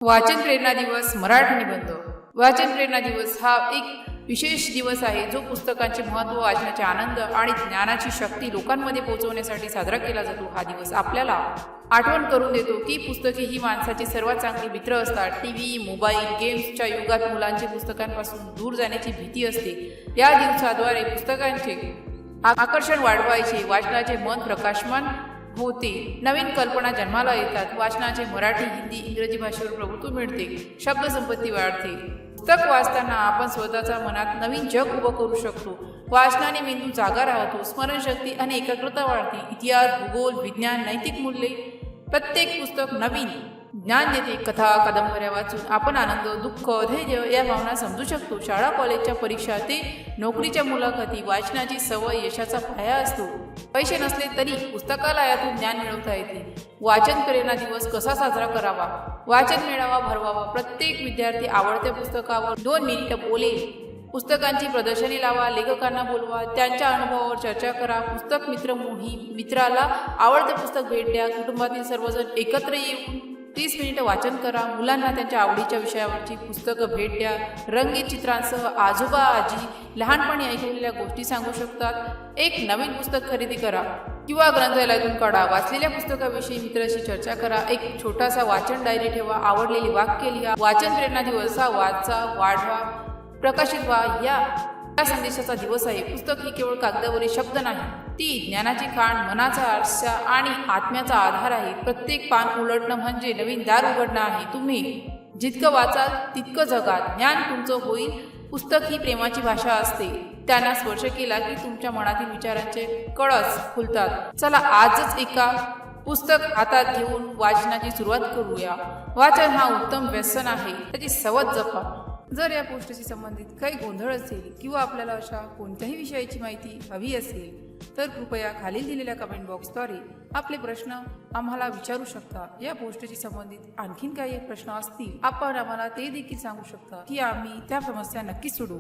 वाचन प्रेरणा दिवस मराठी निबंध. वाचन प्रेरणा दिवस हा एक विशेष दिवस आहे जो पुस्तकांचे महत्त्व, वाचनाचे आनंद आणि ज्ञानाची शक्ती लोकांमध्ये पोहोचवण्यासाठी साजरा केला जातो. हा दिवस आपल्याला आठवण करून देतो की पुस्तके ही माणसाची सर्वात चांगली मित्र असतात. टीव्ही, मोबाईल, गेम्सच्या युगात मुलांची पुस्तकांपासून दूर जाण्याची भीती असते. या दिवसाद्वारे पुस्तकांचे आकर्षण वाढवायचे, वाचनाचे मन प्रकाशमान होते, नवीन कल्पना जन्माला येतात, वाचनाचे मराठी, हिंदी, इंग्रजी भाषेवर प्रभुत्व मिळते, शब्दसंपत्ती वाढते. पुस्तक वाचताना आपण स्वतःच्या मनात नवीन जग उभं करू शकतो. वाचनाने मेंदू जागा राहतो, स्मरणशक्ती आणि एकाग्रता वाढते. इतिहास, भूगोल, विज्ञान, नैतिक मूल्ये, प्रत्येक पुस्तक नवीन ज्ञान देते. कथा, कादंबऱ्या वाचून आपण आनंद, दुःख, धैर्य या भावना समजू शकतो. शाळा, कॉलेजच्या परीक्षा ते नोकरीच्या मुलाखती, वाचनाची सवय यशाचा पाया असतो. पैसे नसले तरी पुस्तकालयातून ज्ञान मिळवता येते. वाचन प्रेरणा दिवस कसा साजरा करावा? वाचन मेळावा भरवावा. प्रत्येक विद्यार्थी आवडत्या पुस्तकावर 2 मिनिटं बोलेल. पुस्तकांची प्रदर्शनी लावा, लेखकांना बोलवा, त्यांच्या अनुभवावर चर्चा करा. पुस्तक मित्र मोहीम, मित्राला आवडते पुस्तक भेट द्या. कुटुंबातील सर्वजण एकत्र येऊन 30 मिनिटं वाचन करा. मुलांना त्यांच्या आवडीच्या विषयावरची पुस्तकं भेट द्या. रंगीत चित्रांसह आजोबा आजी लहानपणी ऐकलेल्या गोष्टी सांगू शकतात. एक नवीन पुस्तक खरेदी करा किंवा ग्रंथालयातून काढा. वाचलेल्या पुस्तकाविषयी मित्राशी चर्चा करा. एक छोटासा वाचन डायरी ठेवा. आवडलेली वाक्य लिहा. वाचन प्रेरणा दिवस हा वाचा, वाढवा, प्रकाशित व्हा या संदेशाचा दिवस आहे. पुस्तक ही केवळ कागदावरील शब्द नाही, ती ज्ञानाची खाण, मनाचा आरसा आणि आत्म्याचा आधार आहे. प्रत्येक पान उलटणं म्हणजे नवीन दार उघडणं आहे. तुम्ही जितकं वाचाल तितकं जगा, ज्ञान तुमचं होईल. पुस्तक ही प्रेमाची भाषा असते. त्यांना स्पर्श केला की तुमच्या मनातील विचारांचे कळस खुलतात. चला आजच एका पुस्तक हातात घेऊन वाचनाची सुरुवात करूया. वाचन हा उत्तम व्यसन आहे, त्याची सवय जपा. जर या पोस्टशी संबंधित काही गोंधळ असेल किंवा आपल्याला अशा कोणत्याही विषयाची माहिती हवी असेल तर कृपया खालील दिलेल्या कमेंट बॉक्सद्वारे आपले प्रश्न आम्हाला विचारू शकता. या पोस्टशी संबंधित आणखीन काही प्रश्न असतील आपण आम्हाला ते देखील सांगू शकता की आम्ही त्या समस्या नक्कीच सोडवू.